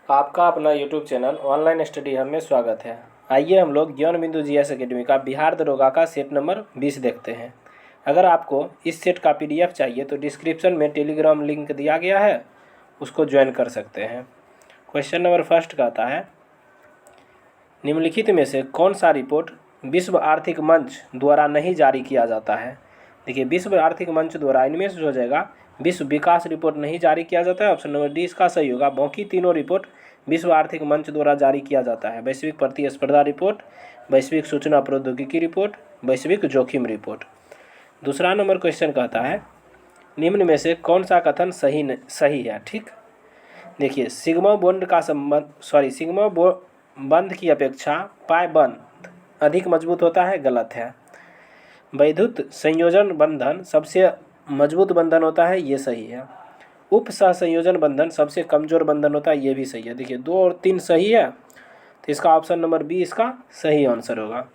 आपका अपना YouTube channel online study hub में स्वागत है। आइए हम लोग ज्ञान बिंदु जीएस एकेडमी का बिहार दरोगा का सेट नंबर 20 देखते हैं। अगर आपको इस सेट का PDF चाहिए तो डिस्क्रिप्शन में टेलीग्राम लिंक दिया गया है, उसको ज्वाइन कर सकते हैं। क्वेश्चन नंबर फर्स्ट कहता है, निम्नलिखित में से कौन सा रिपोर्ट विश्व आर्थिक मंच द्वारा नहीं जारी किया जाता है। देखिए, विश्व आर्थिक मंच द्वारा इनमें से हो जाएगा विश्व विकास रिपोर्ट नहीं जारी किया जाता है, ऑप्शन नंबर डी इसका सही होगा। बाकी तीनों रिपोर्ट विश्व आर्थिक मंच द्वारा जारी किया जाता है। वैश्विक प्रतिस्पर्धा रिपोर्ट, वैश्विक सूचना प्रौद्योगिकी रिपोर्ट, वैश्विक जोखिम रिपोर्ट। दूसरा नंबर क्वेश्चन कहता है, निम्न में से कौन सा कथन सही है। ठीक, देखिए, सिग्मा बंध की अपेक्षा पाई बंध अधिक मजबूत होता है, गलत है। वैद्युत संयोजन बंधन सबसे मजबूत बंधन होता है, ये सही है। उप सहसंयोजन बंधन सबसे कमजोर बंधन होता है, ये भी सही है। देखिए, 2 और 3 सही है, तो इसका ऑप्शन नंबर बी इसका सही आंसर होगा।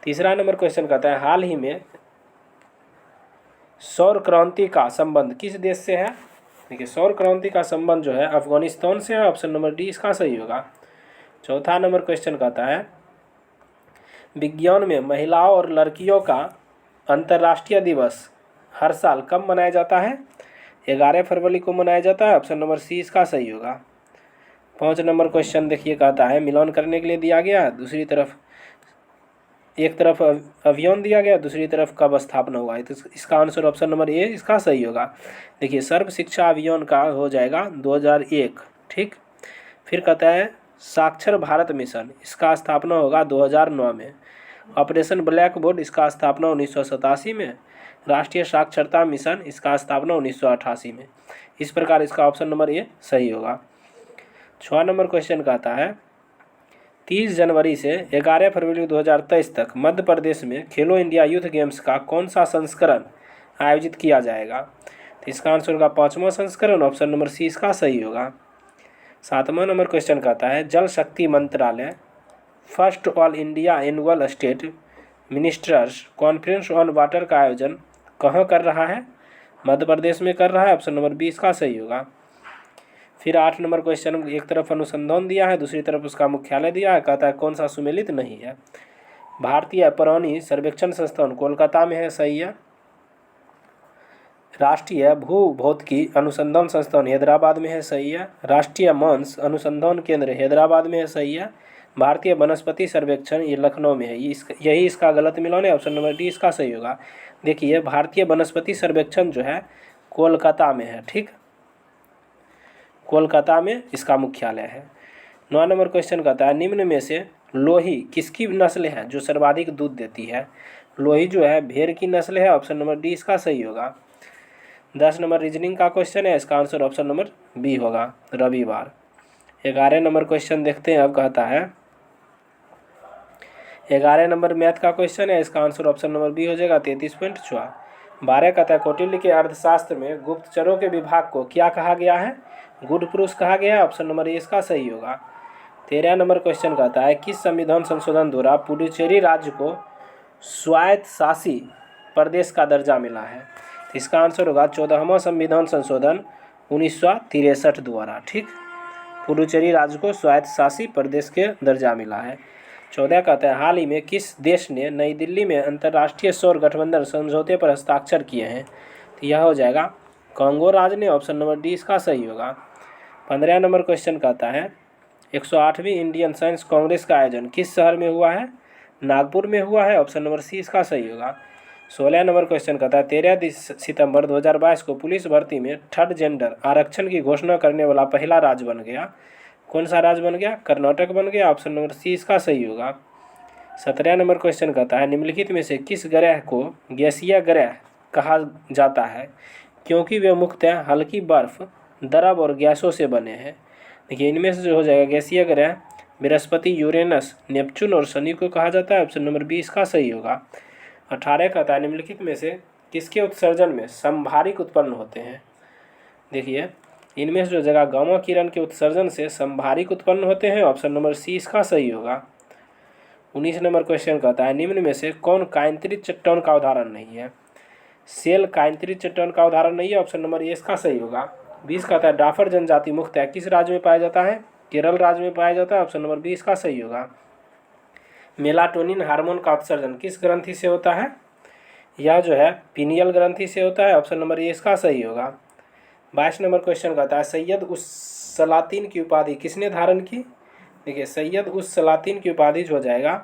तीसरा नंबर क्वेश्चन कहता है, हाल ही में सौर क्रांति का संबंध किस देश से है। देखिए, सौर क्रांति का संबंध जो है अफगानिस्तान से है, ऑप्शन नंबर डी इसका सही होगा। चौथा नंबर क्वेश्चन कहता है, विज्ञान में महिलाओं और लड़कियों का अंतर्राष्ट्रीय दिवस हर साल कब मनाया जाता है। 11 फरवरी को मनाया जाता है, ऑप्शन नंबर सी इसका सही होगा। 5 नंबर क्वेश्चन देखिए, कहता है मिलान करने के लिए दिया गया है, दूसरी तरफ एक तरफ अभियान दिया गया, दूसरी तरफ कब स्थापना हुआ है, तो इसका आंसर ऑप्शन नंबर ए इसका सही होगा। देखिए, सर्व शिक्षा अभियान का हो जाएगा 2001। ठीक, फिर कहता है साक्षर भारत मिशन, इसका स्थापना होगा 2009 में। ऑपरेशन ब्लैक बोर्ड, इसका स्थापना 1987 में। राष्ट्रीय साक्षरता मिशन, इसका स्थापना 1988 में। इस प्रकार इसका ऑप्शन नंबर ए सही होगा। 6 नंबर क्वेश्चन कहता है, 30 जनवरी से 11 फरवरी 2023 तक मध्य प्रदेश में खेलो इंडिया यूथ गेम्स का कौन सा संस्करण आयोजित किया जाएगा। तो इसका आंसर होगा 5वां संस्करण, ऑप्शन नंबर सी इसका सही होगा। 7वां नंबर क्वेश्चन कहता है, जल शक्ति मंत्रालय first all India annual state ministers conference on water का आयोजन कहाँ कर रहा है। मध्य प्रदेश में कर रहा है, ऑप्शन नंबर बी इसका सही होगा। फिर 8 नंबर क्वेश्चन, एक तरफ अनुसंधान दिया है, दूसरी तरफ उसका मुख्यालय दिया है, कहता है कौन सा सुमेलित नहीं है। भारतीय प्राणी सर्वेक्षण संस्थान कोलकाता में है, सही है। राष्ट्रीय भूभौतिकी अनुसंधान संस्थान हैदराबाद में है, सही है। राष्ट्रीय मांस अनुसंधान केंद्र हैदराबाद में है, सही है। भारतीय वनस्पति सर्वेक्षण ये लखनऊ में है, यही इसका गलत मिलान है, ऑप्शन नंबर डी इसका सही होगा। देखिए, भारतीय वनस्पति सर्वेक्षण जो है कोलकाता में है। ठीक, कोलकाता में इसका मुख्यालय है। 9 नंबर क्वेश्चन कहता है, निम्न में से लोही किसकी नस्ल है जो सर्वाधिक दूध देती है। लोही जो है भेड़ की नस्ल है, ऑप्शन नंबर डी इसका सही होगा। 10 नंबर रीजनिंग का क्वेश्चन है, इसका आंसर ऑप्शन नंबर बी होगा, रविवार। 11 नंबर क्वेश्चन देखते हैं, अब कहता है 11 नंबर मैथ का क्वेश्चन है, इसका आंसर ऑप्शन नंबर बी हो जाएगा, 33.4। 12 कहता है, कौटिल्य के अर्थशास्त्र में गुप्तचरों के विभाग को क्या कहा गया है। गुड पुरुष कहा गया है, ऑप्शन नंबर ए इसका सही होगा। 13 नंबर क्वेश्चन कहता है, किस संविधान संशोधन द्वारा पुडुचेरी राज्य को स्वायत्त शासी प्रदेश का दर्जा मिला है। तो इसका आंसर होगा 14वां संविधान संशोधन 1963 द्वारा। ठीक, पुडुचेरी राज्य को स्वायत्त शासी प्रदेश के दर्जा मिला है। 14 कहता है, हाल ही में किस देश ने नई दिल्ली में अंतर्राष्ट्रीय सौर गठबंधन समझौते पर हस्ताक्षर किए हैं। तो यह हो जाएगा कांगो राज्य ने, ऑप्शन नंबर डी इसका सही होगा। 15 नंबर क्वेश्चन कहता है, 108वीं इंडियन साइंस कांग्रेस का आयोजन किस शहर में हुआ है। नागपुर में हुआ है, ऑप्शन नंबर सी इसका सही होगा। 16 नंबर क्वेश्चन कहता है, 13 सितंबर 2022 को पुलिस भर्ती में थर्ड जेंडर आरक्षण की घोषणा करने वाला पहला राज्य बन गया। कौन सा राज्य बन गया, कर्नाटक बन गया, ऑप्शन नंबर सी इसका सही होगा। 17 नंबर क्वेश्चन कहता है, निम्नलिखित में से किस ग्रह को गैसीय ग्रह कहा जाता है क्योंकि वे मुख्यतः हल्की बर्फ, द्रव और गैसों से बने हैं। देखिए, इनमें से जो हो जाएगा गैसीय ग्रह बृहस्पति, यूरेनस, नेपच्यून और शनि को कहा जाता है, ऑप्शन नंबर बी इसका सही होगा। 18 कहता है, निम्नलिखित में से किसके उत्सर्जन में संभारिक उत्पन्न होते हैं। देखिए, इनमें से जो जगह गामा किरण के उत्सर्जन से संभारिक उत्पन्न होते हैं, ऑप्शन नंबर सी इसका सही होगा। 19 नंबर क्वेश्चन कहता है, निम्न में से कौन कायंत्रित चट्टान का उदाहरण नहीं है। सेल कायंत्रित चट्टान का उदाहरण नहीं है, ऑप्शन नंबर ए इसका सही होगा। 20 कहता है, डाफर जनजाति मुख्यतः किस राज्य में पाया जाता है। केरल राज्य में पाया जाता है, ऑप्शन नंबर बी इसका सही होगा। मेलाटोनिन हार्मोन का उत्सर्जन किस ग्रंथि से होता है? यह जो है पीनियल ग्रंथि से होता है, ऑप्शन नंबर ए इसका सही होगा। 22 नंबर क्वेश्चन कहता है सैयद उस सलातीन की उपाधि किसने धारण की? देखिए सैयद उस सलातीन की उपाधि जो हो जाएगा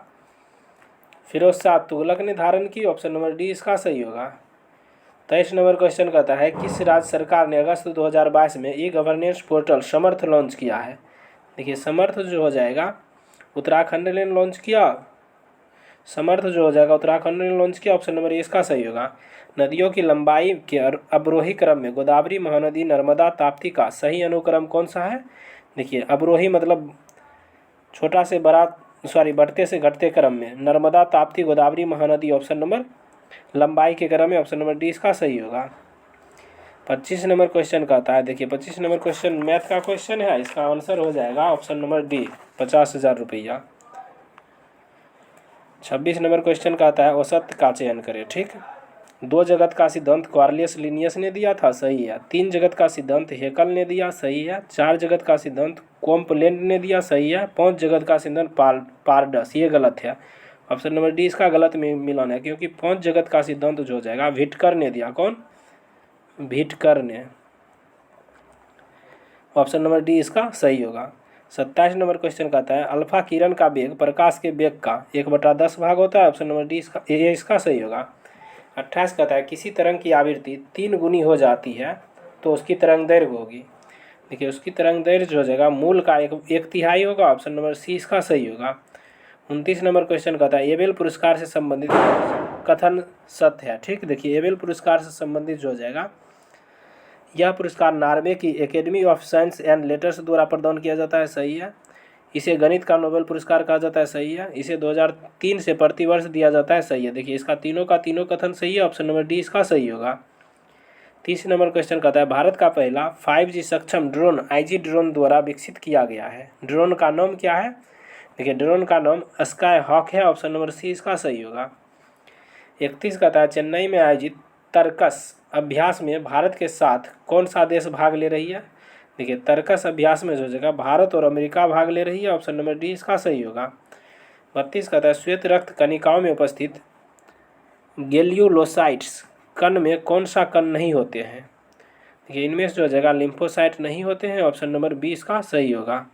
फिरोज शाह तुगलक ने धारण की, ऑप्शन नंबर डी इसका सही होगा। 23 नंबर क्वेश्चन कहता है किस राज्य सरकार ने अगस्त 2022 में ई गवर्नेंस पोर्टल समर्थ लॉन्च किया है? देखिए समर्थ जो हो जाएगा उत्तराखंड ने लॉन्च किया, समर्थ जो हो जाएगा उत्तराखंड ने लॉन्च किया, ऑप्शन नंबर ए इसका सही होगा। नदियों की लंबाई के अवरोही क्रम में गोदावरी, महानदी, नर्मदा, ताप्ती का सही अनुक्रम कौन सा है? देखिए अवरोही मतलब छोटा से बड़ा बढ़ते से घटते क्रम में नर्मदा, ताप्ती, गोदावरी, महानदी, ऑप्शन नंबर लंबाई के क्रम में ऑप्शन नंबर डी इसका सही होगा। 25 नंबर क्वेश्चन कहता है, देखिए 25 नंबर क्वेश्चन मैथ का क्वेश्चन है, इसका आंसर हो जाएगा ऑप्शन नंबर डी 50,000 रुपया। 26 नंबर क्वेश्चन कहता है औसत का चयन करें, ठीक। 2 जगत का सिद्धांत क्वारलियस लिनियस ने दिया था, सही है। 3 जगत का सिद्धांत हेकल ने दिया, सही है। 4 जगत का सिद्धांत कॉम्पलेंट ने दिया, सही है। 5 जगत का सिद्धांत पारडस, ये गलत है, ऑप्शन नंबर डी इसका गलत मिलान है, क्योंकि 5 जगत का सिद्धांत जो हो जाएगा विटकर ने दिया। कौन? विटकर ने, ऑप्शन नंबर डी इसका सही होगा। 27 नंबर क्वेश्चन कहता है अल्फा किरण का वेग प्रकाश के वेग का 1/10 भाग होता है, ऑप्शन नंबर डी इसका सही होगा। 28 कहता है किसी तरंग की आवृत्ति 3 गुनी हो जाती है तो उसकी तरंग दैर्घ्य होगी। देखिए उसकी तरंग दैर्घ्य जो हो जाएगा मूल का 1/3 होगा, ऑप्शन नंबर सी इसका सही होगा। 29 नंबर क्वेश्चन कहता है एबेल पुरस्कार से संबंधित कथन सत्य है, ठीक। देखिए एबेल पुरस्कार से संबंधित जो हो जाएगा यह पुरस्कार नॉर्वे की academy of science and letters द्वारा प्रदान किया जाता है, सही है। इसे गणित का नोबेल पुरस्कार कहा जाता है, सही है। इसे 2003 से प्रतिवर्ष दिया जाता है, सही है। देखिए इसका तीनों का तीनों कथन सही है, ऑप्शन नंबर डी इसका सही होगा। 30 नंबर क्वेश्चन कहता है भारत का पहला 5G सक्षम ड्रोन IG ड्रोन द्वारा विकसित किया गया है, ड्रोन का नाम क्या है? देखिए ड्रोन का नाम स्काई हॉक है, ऑप्शन नंबर सी इसका सही होगा। 31 कहता है चेन्नई में आयोजित तर्कस अभ्यास में भारत के साथ कौन सा देश भाग ले रही है? देखिए तर्कस अभ्यास में जो जगह भारत और अमेरिका भाग ले रही है, ऑप्शन नंबर डी इसका सही होगा। 32 कहता है श्वेत रक्त कणिकाओं में उपस्थित गैल्यूलोसाइट्स कण में कौन सा कण नहीं होते हैं? देखिए इनमें जो जगह लिम्फोसाइट नहीं होते हैं, ऑप्शन नंबर बी इसका सही होगा।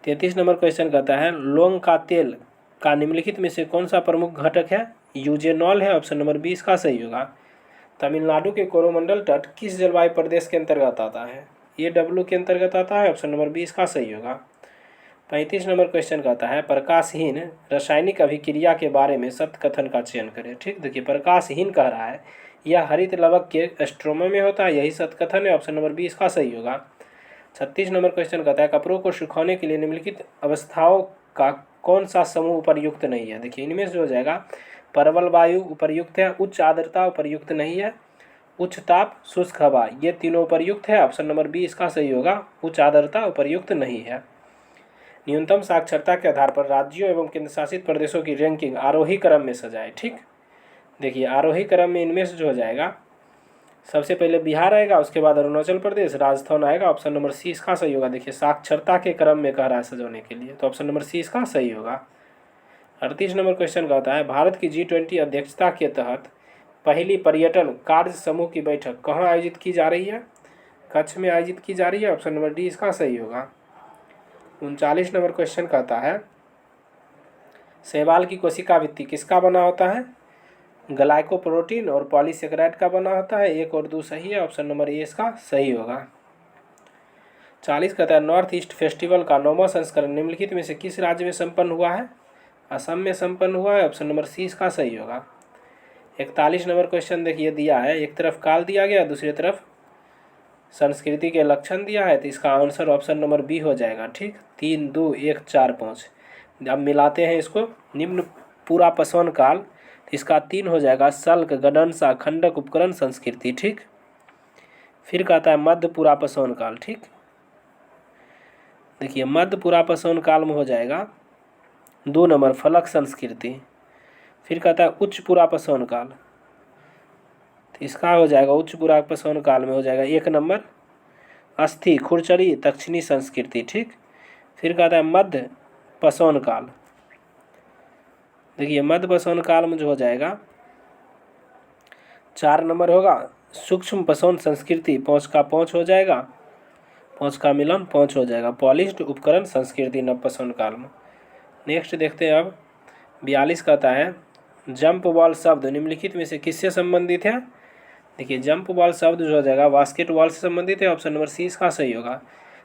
33 नंबर क्वेश्चन कहता है लौंग का तेल का निम्नलिखित में से कौन सा प्रमुख घटक है? यूजेनॉल है, ऑप्शन नंबर बी इसका सही होगा। तमिलनाडु के कोरोमंडल तट किस जलवायु प्रदेश के अंतर्गत आता है? ये डब्ल्यू के अंतर्गत आता है, ऑप्शन नंबर बी इसका सही होगा। 35 नंबर क्वेश्चन कहता है प्रकाशहीन रासायनिक अभिक्रिया के बारे में सत्य कथन का चयन करें, ठीक। देखिए प्रकाशहीन कह रहा है यह हरित लवक के स्ट्रोमा में होता है, यही सत्य कथन है, ऑप्शन नंबर बी इसका सही होगा। 36 नंबर क्वेश्चन कहता है कपड़ों को सुखाने के लिए निम्नलिखित अवस्थाओं का कौन सा समूह उपर्युक्त नहीं है? देखिए इनमें से हो जाएगा प्रबल वायु उपर्युक्त है, उच्च आर्द्रता उपर्युक्त नहीं है, उच्च ताप शुष्क हवा ये तीनों उपर्युक्त है, ऑप्शन नंबर बी इसका सही होगा। उच्च आर्द्रता उपर्युक्त नहीं है। न्यूनतम साक्षरता के आधार पर राज्यों एवं केंद्र शासित प्रदेशों की रैंकिंग आरोही क्रम में सजाए, ठीक। देखिए आरोही क्रम में इनमें से जो हो जाएगा सबसे पहले बिहार आएगा, उसके बाद अरुणाचल प्रदेश, राजस्थान आएगा, ऑप्शन नंबर सी इसका सही होगा। देखिए साक्षरता के क्रम में कह रहा है सजाने के लिए, तो ऑप्शन नंबर सी इसका सही होगा। 38 नंबर क्वेश्चन कहता है भारत की G20 अध्यक्षता के तहत पहली पर्यटन कार्य समूह की बैठक कहाँ आयोजित की जा रही है? कच्छ में आयोजित की जा रही है, ऑप्शन नंबर डी इसका सही होगा। 39 नंबर क्वेश्चन कहता है शैवाल की कोशिका भित्ति किसका बना होता है? ग्लाइकोप्रोटीन और पॉलीसेकेराइड का बना होता है, 1 और 2 सही है, ऑप्शन नंबर ए इसका सही होगा। 40 कहता है नॉर्थ ईस्ट फेस्टिवल का 9वां संस्करण निम्नलिखित में से किस राज्य में संपन्न हुआ है? असम में संपन्न हुआ है, ऑप्शन नंबर सी इसका सही होगा। 41 नंबर क्वेश्चन देखिए दिया है एक तरफ काल दिया गया, दूसरी तरफ संस्कृति के लक्षण दिया है, तो इसका आंसर ऑप्शन नंबर बी हो जाएगा, ठीक। 3, 2, 1, 4, 5 अब मिलाते हैं इसको। निम्न पूरा पसवन काल, इसका 3 हो जाएगा सल्क गडनसा खंडक उपकरण संस्कृति, ठीक। फिर कहता है मध्य पूरा पसवन काल, ठीक। देखिए मध्य पूरा पसवन काल में हो जाएगा 2 नंबर फलक संस्कृति। फिर कहता है उच्च पूरा पसवन काल, तो इसका हो जाएगा उच्च पूरा पसवन काल में हो जाएगा 1 नंबर अस्थि खुरचरी दक्षिणी संस्कृति, ठीक। फिर कहता है मध्य पसौन काल। देखिए मध्य पसौन काल में जो हो जाएगा 4 नंबर होगा सूक्ष्म पसौन संस्कृति, 5 का 5 हो जाएगा, 5 का मिलन 5 हो जाएगा, पॉलिश्ड उपकरण संस्कृति नव पसौन काल में। नेक्स्ट देखते हैं अब 42 कहता है जंप बॉल शब्द निम्नलिखित में से किससे संबंधित है। देखिए जंप बॉल शब्द जो हो जाएगा बास्केट बॉल से संबंधित है, ऑप्शन नंबर सी इसका सही होगा।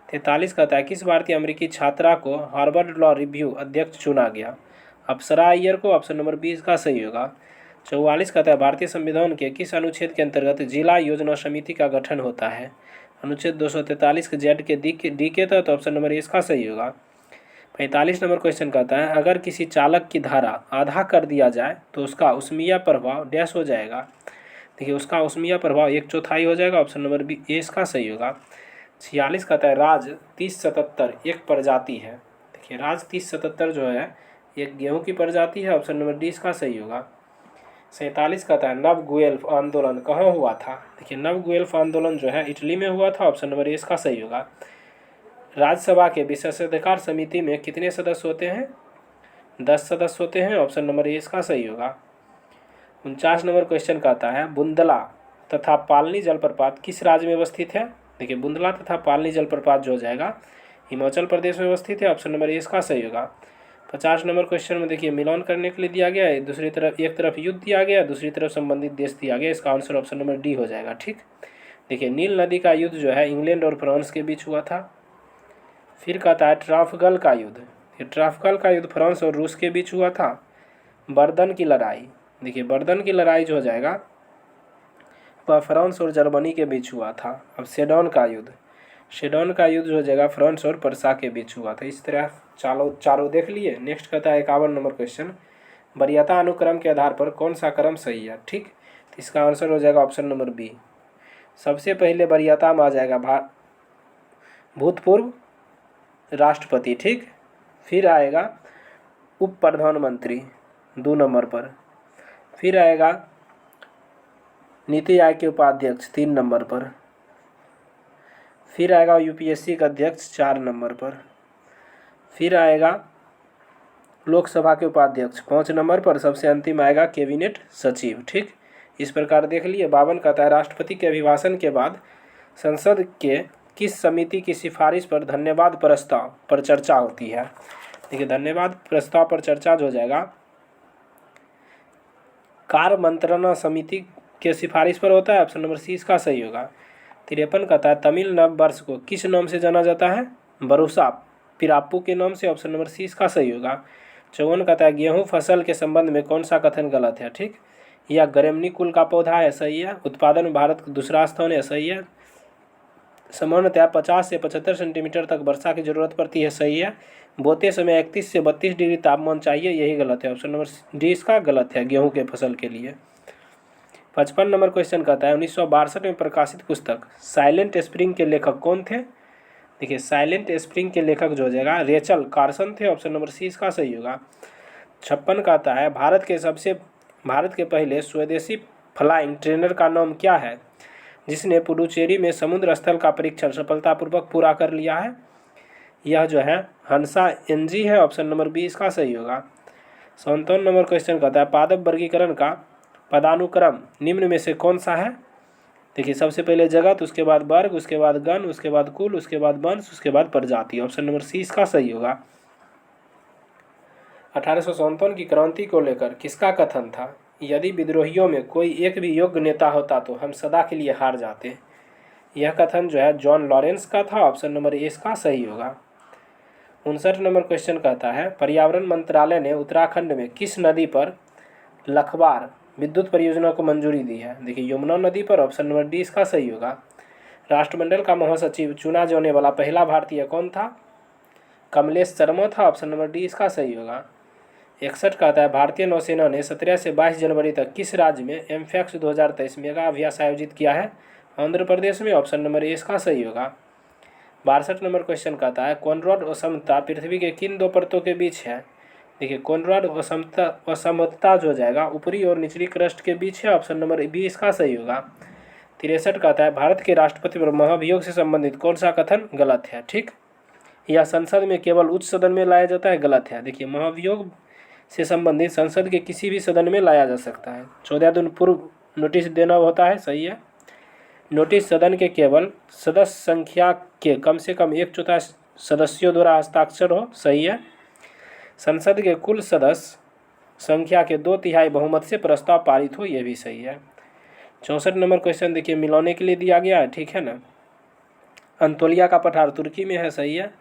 43 कहता है किस भारतीय अमेरिकी छात्रा को हार्वर्ड लॉ रिव्यू अध्यक्ष चुना गया, अप्सरा अय्यर को, ऑप्शन नंबर बी इसका सही होगा। 44 कहता है भारतीय संविधान के किस अनुच्छेद के अंतर्गत जिला योजना समिति का गठन होता है, अनुच्छेद 243 के जेड के डी के तहत, ऑप्शन नंबर ए इसका सही होगा। 45 नंबर क्वेश्चन कहता है अगर किसी चालक की धारा आधा कर दिया जाए तो उसका उसमीय प्रभाव डैश हो जाएगा। देखिए उसका उसमीय प्रभाव 1/4 हो जाएगा, ऑप्शन नंबर बी ए इसका सही होगा। 46 कहता है राज 3077 एक प्रजाति है। देखिए राज 3077 जो है एक गेहूं की प्रजाति है, ऑप्शन नंबर डी इसका सही होगा। 47 कहता है नव गुएल्फ आंदोलन कहाँ हुआ था। देखिए नव गुएल्फ आंदोलन जो है इटली में हुआ था, ऑप्शन नंबर ए इसका सही होगा। राज्यसभा के विशेषाधिकार समिति में कितने सदस्य होते हैं, 10 सदस्य होते हैं, ऑप्शन नंबर ए इसका सही होगा। 49 नंबर क्वेश्चन कहता है बुंदला तथा पालनी जलप्रपात किस राज्य में अवस्थित है। देखिए बुंदला तथा पालनी जलप्रपात जो हो जाएगा हिमाचल प्रदेश में अवस्थित है, ऑप्शन नंबर ए इसका सही होगा। 50 नंबर क्वेश्चन में देखिए मिलान करने के लिए दिया गया है, दूसरी तरफ एक तरफ युद्ध दिया गया, दूसरी तरफ संबंधित देश दिया गया, इसका आंसर ऑप्शन नंबर डी हो जाएगा, ठीक। देखिए नील नदी का युद्ध जो है इंग्लैंड और फ्रांस के बीच हुआ था। फिर कहता है ट्राफगल का युद्ध, ये ट्राफगल का युद्ध फ्रांस और रूस के बीच हुआ था। बर्दन की लड़ाई, देखिए बर्दन की लड़ाई जो हो जाएगा वह फ्रांस और जर्मनी के बीच हुआ था। अब सेडोन का युद्ध, सेडोन का युद्ध जो हो जाएगा फ्रांस और पर्सा के बीच हुआ था। इस तरह चारों देख लिए। नेक्स्ट कहता है 51 नंबर क्वेश्चन वरीयता अनुक्रम के आधार पर कौन सा क्रम सही है, ठीक। तो इसका आंसर हो जाएगा ऑप्शन नंबर बी। सबसे पहले वरीयता में आ जाएगा भूतपूर्व राष्ट्रपति, ठीक। फिर आएगा उप प्रधानमंत्री 2 नंबर पर। फिर आएगा नीति आयोग के उपाध्यक्ष 3 नंबर पर। फिर आएगा यूपीएससी का अध्यक्ष 4 नंबर पर। फिर आएगा लोकसभा के उपाध्यक्ष 5 नंबर पर। सबसे अंतिम आएगा कैबिनेट सचिव, ठीक। इस प्रकार देख लिए। 52 कहता है राष्ट्रपति के अभिभाषण के बाद संसद के किस समिति की सिफारिश पर धन्यवाद प्रस्ताव पर चर्चा होती है। देखिए धन्यवाद प्रस्ताव पर चर्चा जो हो जाएगा कार्य मंत्रणा समिति के सिफारिश पर होता है, ऑप्शन नंबर सी इसका सही होगा। 53 कहता है तमिल नव वर्ष को किस नाम से जाना जाता है, बरुसा पिराप्पू के नाम से, ऑप्शन नंबर सी इसका सही होगा। 54 कहता है गेहूं फसल के संबंध में कौन सा कथन गलत है, ठीक। यह ग्रेमनी कुल का पौधा है, सही है। उत्पादन में भारत का दूसरा स्थान है, सही है। सामान्यतः 50 से 75 सेंटीमीटर तक वर्षा की जरूरत पड़ती है, सही है। बोते समय 31 से 32 डिग्री तापमान चाहिए, यही गलत है, ऑप्शन नंबर डी इसका गलत है गेहूं के फसल के लिए। 55 नंबर क्वेश्चन कहता है 1962 में प्रकाशित पुस्तक साइलेंट स्प्रिंग के लेखक कौन थे। देखिए साइलेंट स्प्रिंग के लेखक जो हो जाएगा रेचल कार्सन थे, ऑप्शन नंबर सी इसका सही होगा। 56 कहता है भारत के पहले स्वदेशी फ्लाइंग ट्रेनर का नाम क्या है जिसने पुडुचेरी में समुद्र स्थल का परीक्षण सफलतापूर्वक पूरा कर लिया है। यह जो है हंसा एनजी है, ऑप्शन नंबर बी इसका सही होगा। 57 नंबर क्वेश्चन कहता है पादप वर्गीकरण का पदानुक्रम निम्न में से कौन सा है। देखिए सबसे पहले जगत, उसके बाद वर्ग, उसके बाद गण, उसके बाद कुल, उसके बाद वंश, उसके बाद प्रजाति, ऑप्शन नंबर सी इसका सही होगा। 1857 की क्रांति को लेकर किसका कथन था, यदि विद्रोहियों में कोई एक भी योग्य नेता होता तो हम सदा के लिए हार जाते। यह कथन जो है जॉन लॉरेंस का था, ऑप्शन नंबर ए इसका सही होगा। 59 नंबर क्वेश्चन कहता है पर्यावरण मंत्रालय ने उत्तराखंड में किस नदी पर लखवार विद्युत परियोजना को मंजूरी दी है। देखिए यमुना नदी पर, ऑप्शन नंबर डी इसका सही होगा। राष्ट्रमंडल का महासचिव चुना जाने वाला पहला भारतीय कौन था, कमलेश शर्मा था, ऑप्शन नंबर डी इसका सही होगा। 61 कहता है भारतीय नौसेना ने 17 से 22 जनवरी तक किस राज्य में एमफैक्स 2023 मेगा अभ्यास आयोजित किया है, आंध्र प्रदेश में, ऑप्शन नंबर ए इसका सही होगा। 62 नंबर क्वेश्चन कहता है कॉनरॉड असमता पृथ्वी के किन दो परतों के बीच है। देखिए कॉनरॉड असमता जो हो जाएगा ऊपरी और निचली क्रस्ट के बीच है, ऑप्शन नंबर बी इसका सही होगा। 63 कहता है भारत के राष्ट्रपति पर महाभियोग से संबंधित कौन सा कथन गलत है। ठीक, यह संसद में केवल उच्च सदन में लाया जाता है, गलत है। देखिए महाभियोग से संबंधित संसद के किसी भी सदन में लाया जा सकता है। 14 दिन पूर्व नोटिस देना होता है, सही है। नोटिस सदन के केवल सदस्य संख्या के कम से कम 1/4 सदस्यों द्वारा हस्ताक्षर हो, सही है। संसद के कुल सदस्य संख्या के 2/3 बहुमत से प्रस्ताव पारित हो, यह भी सही है। 64 नंबर क्वेश्चन देखिए मिलाने के लिए दिया गया है, ठीक है ना। अंतोलिया का पठार तुर्की में है, सही है।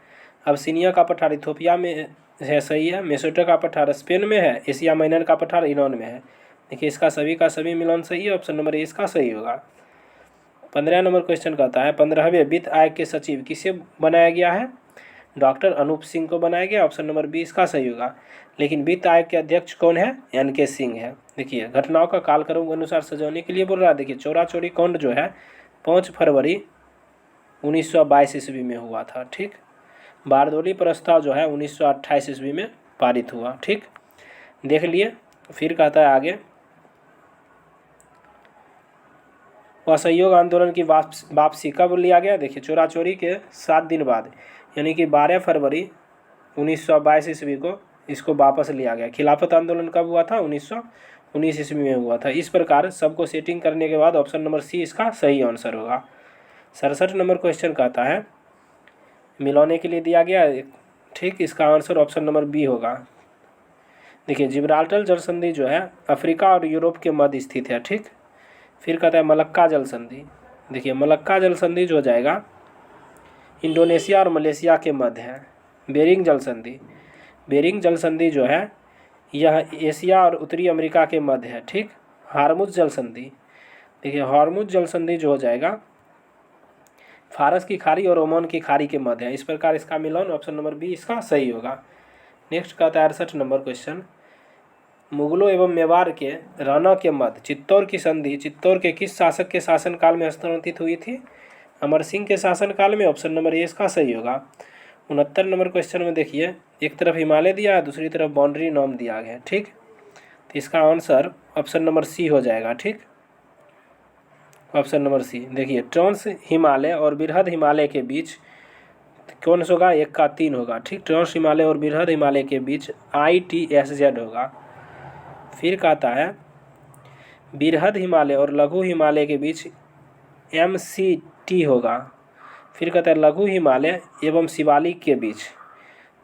अबसिनिया का पठार इथोपिया में है, सही है। मेसोटो का पठार स्पेन में है। एशिया माइनर का पठार ईरान में है। देखिए इसका सभी का सभी मिलान सही है, ऑप्शन नंबर ए इसका सही होगा। 15 नंबर क्वेश्चन कहता है 15वें वित्त आयोग के सचिव किसे बनाया गया है? डॉक्टर अनूप सिंह को बनाया गया, ऑप्शन नंबर बी इसका सही होगा। लेकिन वित्त आयोग के अध्यक्ष कौन है? एन.के. सिंह है। देखिए घटनाओं का कालक्रम के अनुसार सजाने के लिए बोल रहा है। देखिए चोरा चोरी कांड जो है 5 फरवरी 1922 ईस्वी में हुआ था, ठीक। बारदोली प्रस्ताव जो है 1928 ईस्वी में पारित हुआ, ठीक। देख लिए। फिर कहता है आगे, असहयोग आंदोलन की वापसी कब लिया गया? देखिए चोरा चोरी के 7 दिन बाद, यानी कि 12 फरवरी 1922 ईस्वी को इसको वापस लिया गया। खिलाफत आंदोलन कब हुआ था? 1919 ईस्वी में हुआ था। इस प्रकार सबको सेटिंग करने के बाद ऑप्शन नंबर सी इसका सही आंसर होगा। 67 नंबर क्वेश्चन कहता है मिलाने के लिए दिया गया, ठीक। इसका आंसर ऑप्शन नंबर बी होगा। देखिए जिब्राल्टर जल संधि जो है अफ्रीका और यूरोप के मध्य स्थित है, ठीक। फिर कहता है मलक्का जल संधि। देखिए मलक्का जल संधि जो हो जाएगा इंडोनेशिया और मलेशिया के मध्य है। बेरिंग जल संधि, बेरिंग जल संधि जो है यह एशिया और उत्तरी अमेरिका के मध्य है, ठीक। हार्मुज जल संधि, देखिए हार्मुज जल संधि जो हो जाएगा फारस की खाड़ी और ओमान की खाड़ी के मध्य है। इस प्रकार इसका मिलान ऑप्शन नंबर बी इसका सही होगा। नेक्स्ट कहता है 68 नंबर क्वेश्चन, मुगलों एवं मेवाड़ के राणा के मध्य चित्तौड़ की संधि चित्तौड़ के किस शासक के शासनकाल में हस्तांतरित हुई थी? अमर सिंह के शासनकाल में, ऑप्शन नंबर ए इसका सही होगा। 69 नंबर क्वेश्चन में देखिए एक तरफ हिमालय दिया है, दूसरी तरफ बाउंड्री नाम दिया गया है, ठीक। तो इसका आंसर ऑप्शन नंबर सी हो जाएगा, ठीक। Option number C. देखिए ट्रांस हिमालय और बृहद हिमालय के बीच कौन सा होगा? 1 का 3 होगा, ठीक। ट्रांस हिमालय और बृहद हिमालय के बीच ITSZ होगा। फिर कहता है बृहद हिमालय और लघु हिमालय के बीच MCT होगा। फिर कहता है लघु हिमालय एवं शिवालिक के बीच,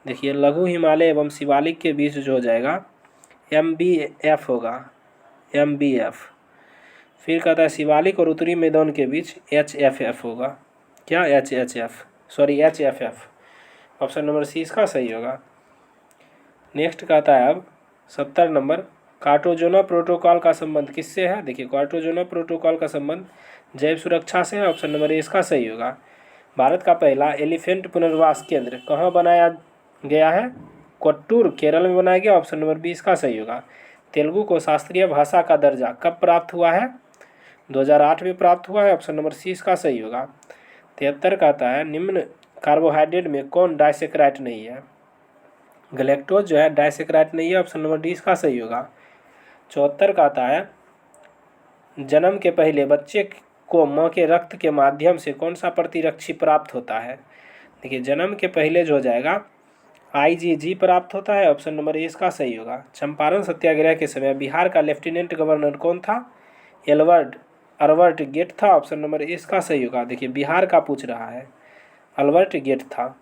देखिए लघु हिमालय एवं शिवालिक के बीच जो हो जाएगा MBF होगा, MBF। फिर कहता है शिवालिक और उत्तरी मैदान के बीच HFF होगा। क्या? HFF। ऑप्शन नंबर सी इसका सही होगा। नेक्स्ट कहता है अब 70 नंबर, कार्टाजोना प्रोटोकॉल का संबंध किससे है? देखिए कार्टाजोना प्रोटोकॉल का संबंध जैव सुरक्षा से है, ऑप्शन नंबर ए इसका सही होगा। भारत का पहला एलिफेंट पुनर्वास केंद्र कहाँ बनाया गया है? कोट्टूर, केरल में बनाया गया, ऑप्शन नंबर बी इसका सही होगा। तेलुगु को शास्त्रीय भाषा का दर्जा कब प्राप्त हुआ है? 2008 में प्राप्त हुआ है, ऑप्शन नंबर सी इसका सही होगा। 73 कहता है निम्न कार्बोहाइड्रेट में कौन डाइसेक्राइट नहीं है? गलेक्टोज जो है डाइसेक्राइट नहीं है, ऑप्शन नंबर डी इसका सही होगा। 74 कहता है जन्म के पहले बच्चे को माँ के रक्त के माध्यम से कौन सा प्रतिरक्षी प्राप्त होता है? देखिए जन्म के पहले जो हो जाएगा IgG प्राप्त होता है, ऑप्शन नंबर ए इसका सही होगा। चंपारण सत्याग्रह के समय बिहार का लेफ्टिनेंट गवर्नर कौन था? अल्बर्ट गेट था, ऑप्शन नंबर ए इसका सही होगा। देखिए बिहार का पूछ रहा है, अल्बर्ट गेट था।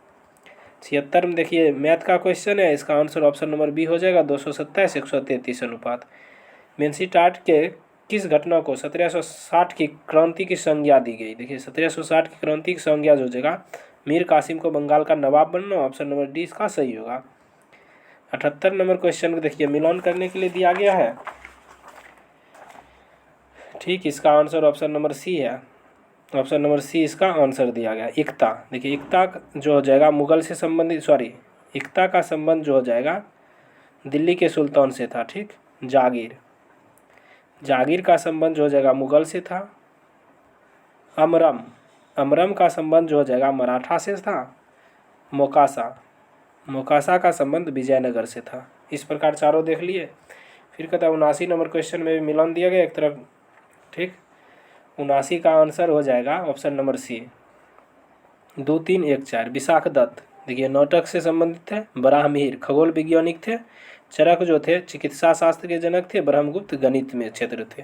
76 में देखिए मैथ का क्वेश्चन है, इसका आंसर ऑप्शन नंबर बी हो जाएगा 227 133 अनुपात। मेंसीटाट के किस घटना को 1760 की क्रांति की संज्ञा दी गई? देखिए 1760 की क्रांति की संज्ञा जो जगह मीर कासिम को बंगाल का नवाब बनना, ऑप्शन नंबर डी इसका सही होगा। 78 नंबर क्वेश्चन को देखिए मिलान करने के लिए दिया गया है, ठीक। इसका आंसर ऑप्शन नंबर सी है, ऑप्शन नंबर सी इसका आंसर दिया गया। एकता, देखिए एकता जो हो जाएगा मुगल से संबंधित, एकता का संबंध जो हो जाएगा दिल्ली के सुल्तान से था, ठीक। जागीर का संबंध जो हो जाएगा मुगल से था। अमरम का संबंध जो हो जाएगा मराठा से था। मोकासा का संबंध विजयनगर से था। इस प्रकार चारों देख लिए। फिर कहता है 79 नंबर क्वेश्चन में भी मिलान दिया गया एक तरफ, ठीक। 79 का आंसर हो जाएगा option number C 2314। Vishakha Datta देखिए नाटक से संबंधित थे। बराहमीर खगोल वैज्ञानिक थे। चरक जो थे चिकित्सा शास्त्र के जनक थे। ब्रह्मगुप्त गणित में क्षेत्र थे।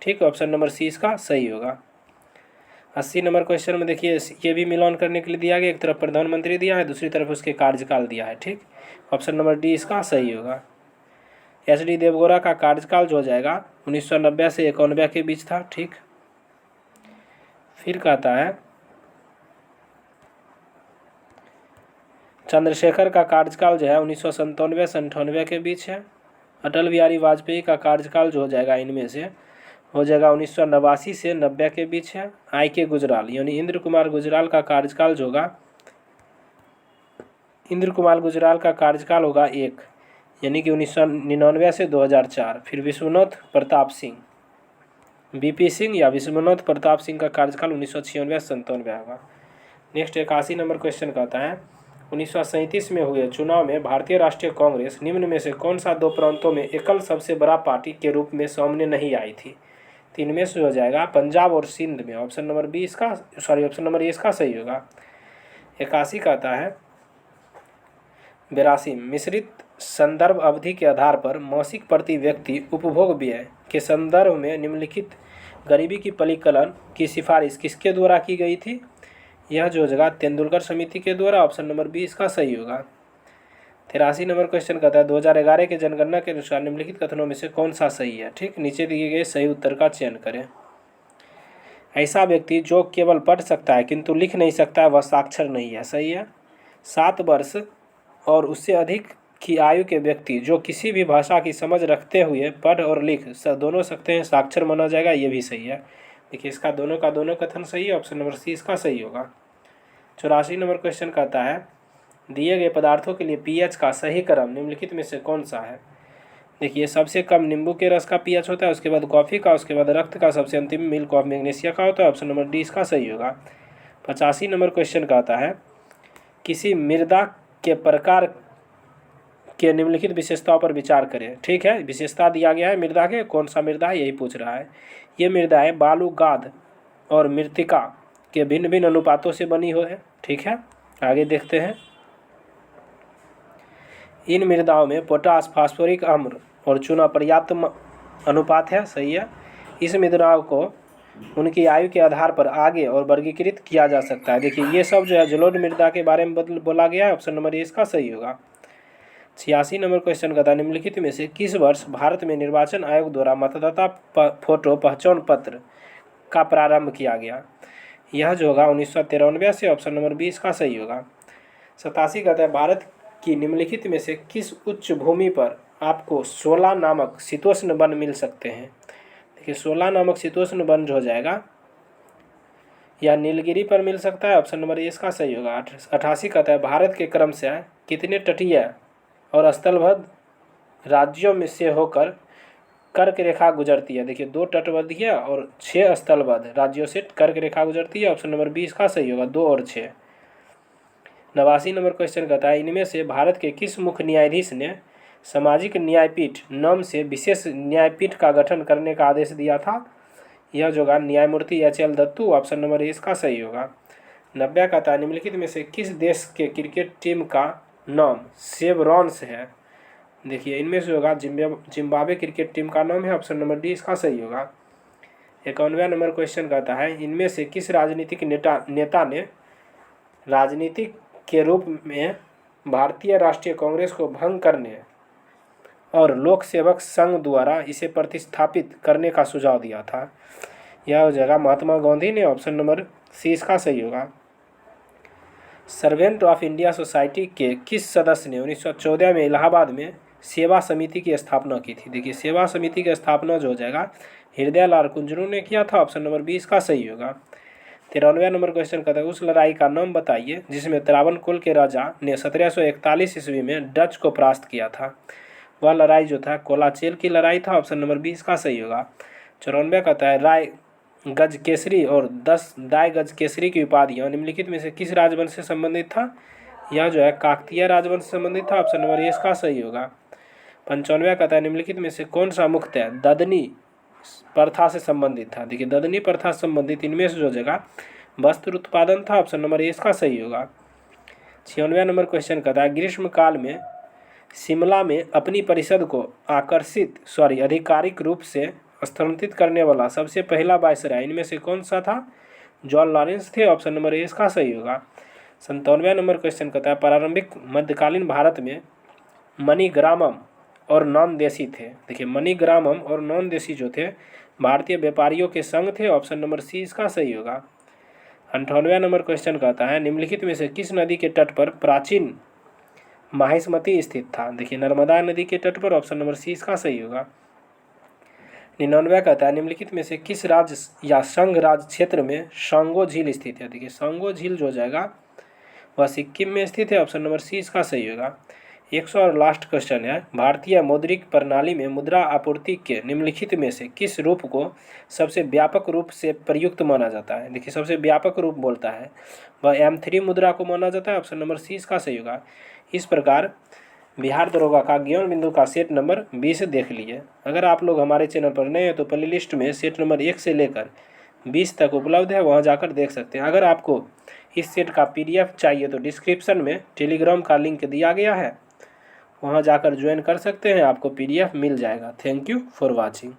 ठीक, ऑप्शन नंबर सी इसका सही होगा। 80 नंबर क्वेश्चन में देखिए ये भी मिलान करने के लिए दिया गया, एक तरफ प्रधानमंत्री दिया है, दूसरी तरफ उसके कार्यकाल दिया है। ठीक, ऑप्शन नंबर डी इसका सही होगा। एच.डी. देवगौड़ा का कार्यकाल जो हो जाएगा 1990 से 91 के बीच था। ठीक, फिर कहता है चंद्रशेखर का कार्यकाल जो है 1997 से 98 के बीच है। अटल बिहारी वाजपेयी का कार्यकाल जो हो जाएगा इनमें से हो जाएगा 1989 से 90 के बीच है। I.K. गुजराल यानी इंद्र कुमार गुजराल का कार्यकाल जो होगा, इंद्र कुमार गुजराल का कार्यकाल होगा 1 यानी कि 1999 से 2004। फिर विश्वनाथ प्रताप सिंह, बीपी सिंह या विश्वनाथ प्रताप सिंह का कार्यकाल 1996 से 97 होगा। नेक्स्ट 81 नंबर क्वेश्चन कहता है 1937 में हुए चुनाव में भारतीय राष्ट्रीय कांग्रेस निम्न में से कौन सा दो प्रांतों में एकल सबसे बड़ा पार्टी के रूप में सामने नहीं आई थी। तीन में से हो जाएगा पंजाब और सिंध में। ऑप्शन नंबर बी इसका ऑप्शन नंबर ए इसका सही होगा। 81 कहता है 82 मिश्रित संदर्भ अवधि के आधार पर मासिक प्रति व्यक्ति उपभोग व्यय के संदर्भ में निम्नलिखित गरीबी की परिकलन की सिफारिश किसके द्वारा की गई थी। यह जो जगह तेंदुलकर समिति के द्वारा। ऑप्शन नंबर बी इसका सही होगा। 83 नंबर क्वेश्चन कहता है 2011 के जनगणना के अनुसार निम्नलिखित कथनों में से कौन सा सही है। ठीक, नीचे दिए गए सही उत्तर का चयन करें। ऐसा व्यक्ति जो केवल पढ़ सकता है किंतु लिख नहीं सकता है वह साक्षर नहीं है। सही है। 7 वर्ष और उससे अधिक की आयु के व्यक्ति जो किसी भी भाषा की समझ रखते हुए पढ़ और लिख दोनों सकते हैं साक्षर माना जाएगा। ये भी सही है। देखिए इसका दोनों का दोनों कथन सही है। ऑप्शन नंबर सी इसका सही होगा। 84 नंबर क्वेश्चन कहता है दिए गए पदार्थों के लिए पीएच का सही क्रम निम्नलिखित में से कौन सा है। देखिए सबसे कम नींबू के रस का पीएच होता है, उसके बाद कॉफ़ी का, उसके बाद रक्त का, सबसे अंतिम मिल्क ऑफ मैग्नीशिया का होता है। ऑप्शन नंबर डी इसका सही होगा। 85 नंबर क्वेश्चन कहता है किसी मृदा के प्रकार के निम्नलिखित विशेषताओं पर विचार करें। ठीक है, विशेषता दिया गया है मृदा के, कौन सा मृदा है यही पूछ रहा है। ये मृदा है बालू, गाद और मृत्तिका के भिन्न भिन्न अनुपातों से बनी हो है। ठीक है, आगे देखते हैं। इन मृदाओं में पोटास, फास्फोरिक अम्ल और चूना पर्याप्त अनुपात है। सही है। इस मृदाओं को उनकी आयु के आधार पर आगे और वर्गीकृत किया जा सकता है। देखिए ये सब जो है जलोढ़ मृदा के बारे में बोला गया है। ऑप्शन नंबर ए इसका सही होगा। 86 नंबर क्वेश्चन का था निम्नलिखित में से किस वर्ष भारत में निर्वाचन आयोग द्वारा मतदाता फोटो पहचान पत्र का प्रारंभ किया गया। यह जो होगा 1993 से। ऑप्शन नंबर बी इसका सही होगा। 87 कहता है भारत की निम्नलिखित में से किस उच्च भूमि पर आपको 16 नामक शीतोष्ण वन मिल सकते हैं। देखिए 16 नामक शीतोष्ण वन जो हो जाएगा या नीलगिरी पर मिल सकता है। ऑप्शन नंबर ए इसका सही होगा। 88 कहता है भारत के क्रम से कितने तटीय और स्थलबद्ध राज्यों में से होकर कर्क रेखा गुजरती है। देखिए 2 तटबंधीय और 6 स्थलबद्ध राज्यों से कर्क रेखा गुजरती है। ऑप्शन नंबर बी इसका सही होगा, 2 और 6। 89 नंबर क्वेश्चन कहता है इनमें से भारत के किस मुख्य न्यायाधीश ने सामाजिक न्यायपीठ नाम से विशेष न्यायपीठ का गठन करने का आदेश दिया था। यह जो होगा न्यायमूर्ति HL. Dattu. Option number A इसका सही होगा। 90 कहता है निम्नलिखित में से किस देश के क्रिकेट टीम का नाम शेवरॉन्स है। देखिए इनमें से होगा जिम्बाब्वे क्रिकेट टीम का नाम है। ऑप्शन नंबर डी इसका सही होगा। 91 नंबर क्वेश्चन कहता है इनमें से किस राजनीतिक नेता ने राजनीतिक के रूप में भारतीय राष्ट्रीय कांग्रेस को भंग करने और लोक सेवक संघ द्वारा इसे प्रतिस्थापित करने का सुझाव दिया था। यह हो जाएगा महात्मा गांधी ने। ऑप्शन नंबर सी इसका सही होगा। सर्वेंट ऑफ इंडिया सोसाइटी के किस सदस्य ने 1914 में इलाहाबाद में सेवा समिति की स्थापना की थी। देखिए सेवा समिति की स्थापना जो हो जाएगा हृदय लाल कुंजरू ने किया था। ऑप्शन नंबर बी इसका सही होगा। 93 नंबर क्वेश्चन कहता है उस लड़ाई का नाम बताइए जिसमें त्रावणकोर के राजा ने 1741 ईस्वी में डच को परास्त किया था। वह लड़ाई जो था कोलाचेल की लड़ाई था। ऑप्शन नंबर बी इसका सही होगा। 94 कहता है राय गज केसरी और 10 दाय गज केसरी की उपाधियाँ निम्नलिखित में से किस राजवंश से संबंधित था। यह जो है काकतीय राजवंश से संबंधित था। ऑप्शन नंबर ए इसका सही होगा। 95 कहता है निम्नलिखित में से कौन सा मुख्यतः ददनी प्रथा से संबंधित था। देखिए ददनी प्रथा से संबंधित इनमें से जो जगह वस्त्र उत्पादन था, ऑप्शन नंबर ए इसका सही होगा। 96वां नंबर क्वेश्चन कहता है ग्रीष्म काल में शिमला में अपनी परिषद को आधिकारिक रूप से स्थानांतरित करने वाला सबसे पहला वायसराय इनमें से कौन सा था? जॉन लॉरेंस थे, ऑप्शन नंबर ए इसका सही होगा। 97वां नंबर क्वेश्चन कहता है प्रारंभिक मध्यकालीन भारत में मणिग्रामम और नॉन देशी थे। देखिए मणिग्रामम और नॉन देशी जो थे भारतीय व्यापारियों के संघ थे, ऑप्शन नंबर सी इसका सही होगा। 98वां नंबर क्वेश्चन कहता है निम्नलिखित में से किस नदी के तट पर प्राचीन माहिष्मती स्थित था? देखिए नर्मदा नदी के तट पर, ऑप्शन नंबर सी इसका सही होगा। 99वां कहता है निम्नलिखित में से किस राज्य या संघ राज्य क्षेत्र में सांगो झील स्थित है? देखिए सांगो झील जो जाएगा वह सिक्किम में स्थित है, ऑप्शन नंबर सी इसका सही होगा। 100 और लास्ट क्वेश्चन है भारतीय मौद्रिक प्रणाली में मुद्रा आपूर्ति के निम्नलिखित में से किस रूप को सबसे व्यापक रूप से प्रयुक्त माना जाता है? देखिए सबसे व्यापक रूप बोलता है वह M3 मुद्रा को माना जाता है, ऑप्शन नंबर सी इसका सही होगा। इस प्रकार बिहार दरोगा का ज्ञान बिंदु का सेट नंबर 20 देख लिए। अगर आप लोग हमारे चैनल पर नए हैं तो प्ले लिस्ट में सेट नंबर 1 से लेकर 20 तक उपलब्ध है, वहाँ जाकर देख सकते हैं। अगर आपको इस सेट का PDF चाहिए तो डिस्क्रिप्शन में टेलीग्राम का लिंक दिया गया है, वहाँ जाकर ज्वाइन कर सकते हैं, आपको PDF मिल जाएगा। Thank you for watching.